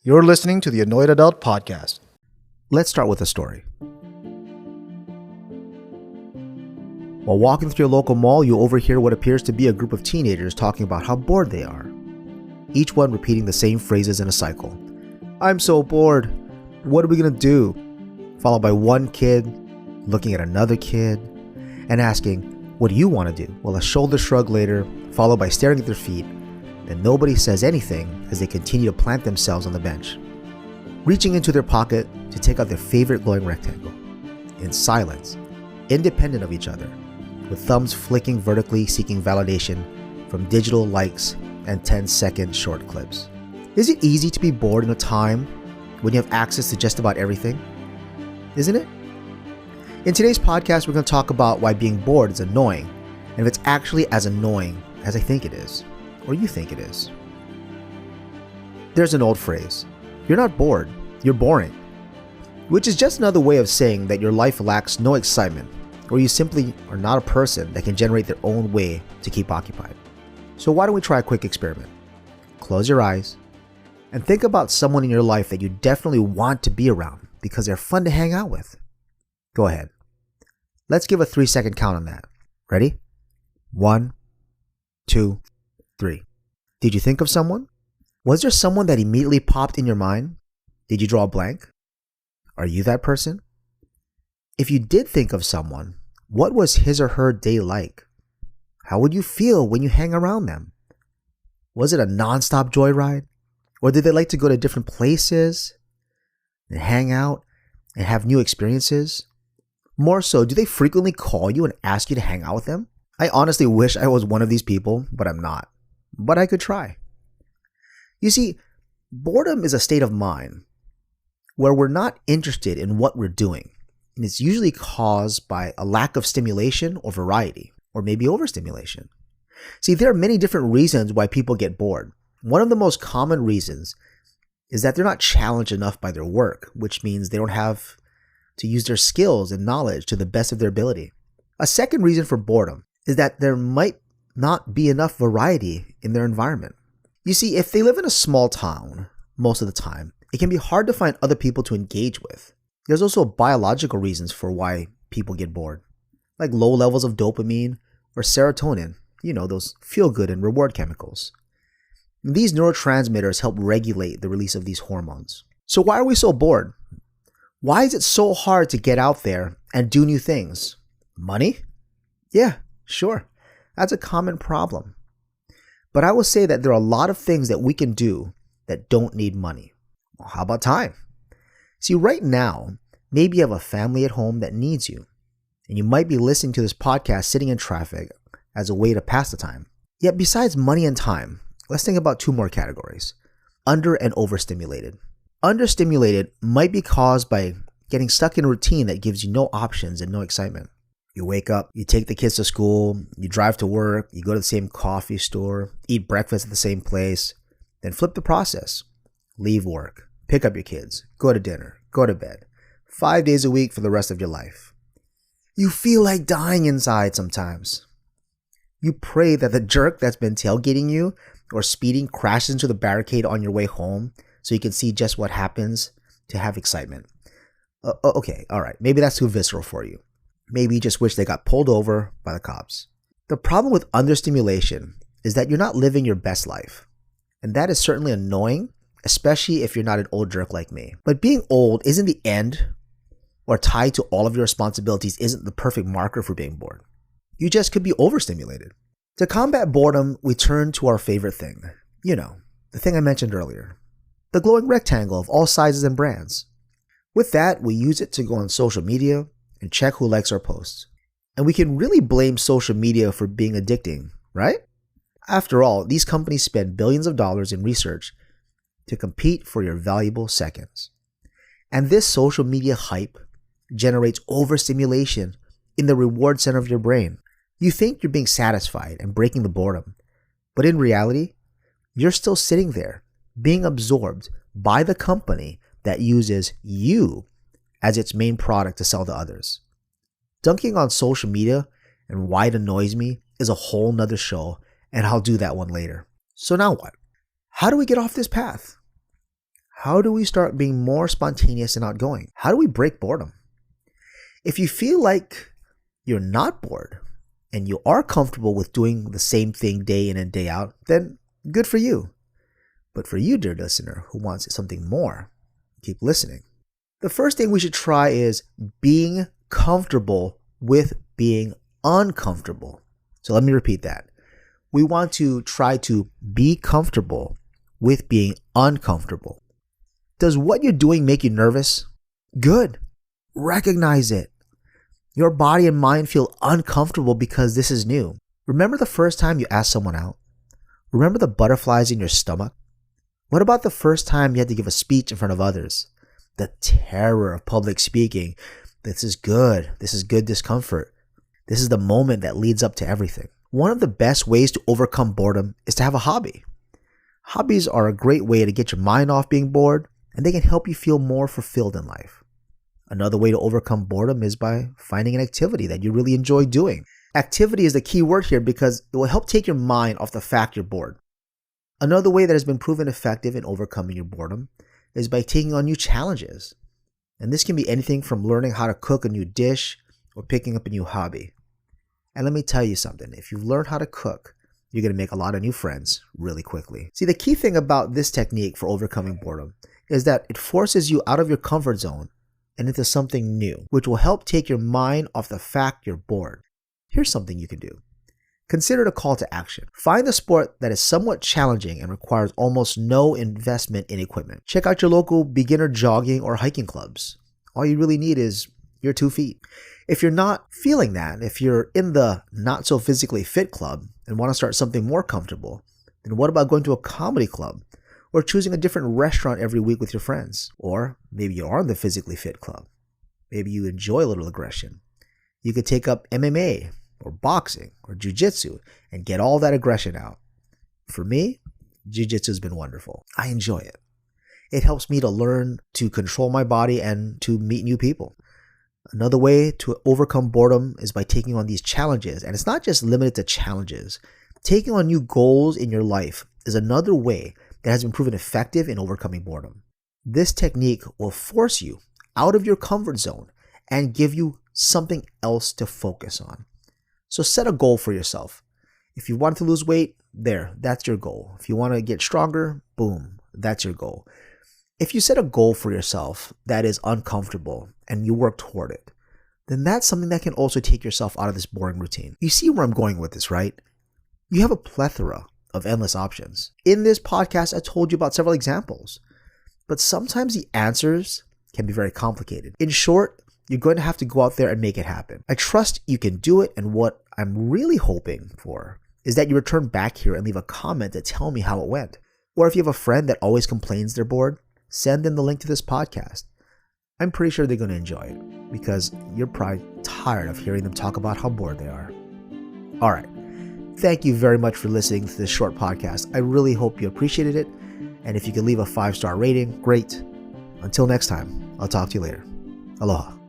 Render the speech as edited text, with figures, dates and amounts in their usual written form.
You're listening to the Annoyed Adult Podcast. Let's start with a story. While walking through your local mall, you overhear what appears to be a group of teenagers talking about how bored they are. Each one repeating the same phrases in a cycle. I'm so bored. What are we going to do? Followed by one kid looking at another kid and asking, what do you want to do? Well, a shoulder shrug later, followed by staring at their feet. Then nobody says anything as they continue to plant themselves on the bench, reaching into their pocket to take out their favorite glowing rectangle, in silence, independent of each other, with thumbs flicking vertically seeking validation from digital likes and 10-second short clips. Is it easy to be bored in a time when you have access to just about everything? Isn't it? In today's podcast, we're going to talk about why being bored is annoying, and if it's actually as annoying as I think it is. Or you think it is. There's an old phrase, you're not bored, you're boring, which is just another way of saying that your life lacks no excitement, or you simply are not a person that can generate their own way to keep occupied. So why don't we try a quick experiment? Close your eyes and think about someone in your life that you definitely want to be around because they're fun to hang out with. Go ahead. Let's give a 3-second count on that. Ready? 1, 2, 3. Did you think of someone? Was there someone that immediately popped in your mind? Did you draw a blank? Are you that person? If you did think of someone, what was his or her day like? How would you feel when you hang around them? Was it a nonstop joyride? Or did they like to go to different places and hang out and have new experiences? More so, do they frequently call you and ask you to hang out with them? I honestly wish I was one of these people, but I'm not. But I could try. You see, boredom is a state of mind where we're not interested in what we're doing. And it's usually caused by a lack of stimulation or variety, or maybe overstimulation. See, there are many different reasons why people get bored. One of the most common reasons is that they're not challenged enough by their work, which means they don't have to use their skills and knowledge to the best of their ability. A second reason for boredom is that there might not be enough variety in their environment. You see, if they live in a small town, most of the time, it can be hard to find other people to engage with. There's also biological reasons for why people get bored, like low levels of dopamine or serotonin, those feel-good and reward chemicals. These neurotransmitters help regulate the release of these hormones. So why are we so bored? Why is it so hard to get out there and do new things? Money? Yeah, sure. That's a common problem. But I will say that there are a lot of things that we can do that don't need money. Well, how about time? See, right now, maybe you have a family at home that needs you, and you might be listening to this podcast sitting in traffic as a way to pass the time. Yet besides money and time, let's think about 2 more categories: under and overstimulated. Understimulated might be caused by getting stuck in a routine that gives you no options and no excitement. You wake up, you take the kids to school, you drive to work, you go to the same coffee store, eat breakfast at the same place, then flip the process. Leave work, pick up your kids, go to dinner, go to bed. 5 days a week for the rest of your life. You feel like dying inside sometimes. You pray that the jerk that's been tailgating you or speeding crashes into the barricade on your way home so you can see just what happens to have excitement. Okay, all right, maybe that's too visceral for you. Maybe you just wish they got pulled over by the cops. The problem with understimulation is that you're not living your best life. And that is certainly annoying, especially if you're not an old jerk like me. But being old isn't the end, or tied to all of your responsibilities isn't the perfect marker for being bored. You just could be overstimulated. To combat boredom, we turn to our favorite thing. The thing I mentioned earlier. The glowing rectangle of all sizes and brands. With that, we use it to go on social media and check who likes our posts. And we can really blame social media for being addicting, right? After all, these companies spend billions of dollars in research to compete for your valuable seconds. And this social media hype generates overstimulation in the reward center of your brain. You think you're being satisfied and breaking the boredom, but in reality, you're still sitting there being absorbed by the company that uses you as its main product to sell to others. Dunking on social media and why it annoys me is a whole nother show, and I'll do that one later. So now what? How do we get off this path? How do we start being more spontaneous and outgoing? How do we break boredom? If you feel like you're not bored and you are comfortable with doing the same thing day in and day out, then good for you. But for you, dear listener, who wants something more, keep listening. The first thing we should try is being comfortable with being uncomfortable. So let me repeat that. We want to try to be comfortable with being uncomfortable. Does what you're doing make you nervous? Good. Recognize it. Your body and mind feel uncomfortable because this is new. Remember the first time you asked someone out? Remember the butterflies in your stomach? What about the first time you had to give a speech in front of others? The terror of public speaking. This is good discomfort. This is the moment that leads up to everything. One of the best ways to overcome boredom is to have a hobby. Hobbies are a great way to get your mind off being bored, and they can help you feel more fulfilled in life. Another way to overcome boredom is by finding an activity that you really enjoy doing. Activity is the key word here because it will help take your mind off the fact you're bored. Another way that has been proven effective in overcoming your boredom is by taking on new challenges. And this can be anything from learning how to cook a new dish or picking up a new hobby. And let me tell you something, if you've learned how to cook, you're going to make a lot of new friends really quickly. See, the key thing about this technique for overcoming boredom is that it forces you out of your comfort zone and into something new, which will help take your mind off the fact you're bored. Here's something you can do. Consider it a call to action. Find a sport that is somewhat challenging and requires almost no investment in equipment. Check out your local beginner jogging or hiking clubs. All you really need is your 2 feet. If you're not feeling that, if you're in the not so physically fit club and want to start something more comfortable, then what about going to a comedy club or choosing a different restaurant every week with your friends? Or maybe you are in the physically fit club. Maybe you enjoy a little aggression. You could take up MMA or boxing or jiu-jitsu and get all that aggression out. For me, jiu-jitsu has been wonderful. I enjoy it. It helps me to learn to control my body and to meet new people. Another way to overcome boredom is by taking on these challenges. And it's not just limited to challenges. Taking on new goals in your life is another way that has been proven effective in overcoming boredom. This technique will force you out of your comfort zone and give you something else to focus on. So set a goal for yourself. If you want to lose weight, that's your goal. If you want to get stronger, boom, that's your goal. If you set a goal for yourself that is uncomfortable and you work toward it, then that's something that can also take yourself out of this boring routine. You see where I'm going with this, right? You have a plethora of endless options. In this podcast, I told you about several examples, but sometimes the answers can be very complicated. In short, you're going to have to go out there and make it happen. I trust you can do it, and what I'm really hoping for is that you return back here and leave a comment to tell me how it went. Or if you have a friend that always complains they're bored, send them the link to this podcast. I'm pretty sure they're going to enjoy it because you're probably tired of hearing them talk about how bored they are. All right. Thank you very much for listening to this short podcast. I really hope you appreciated it. And if you could leave a 5-star rating, great. Until next time, I'll talk to you later. Aloha.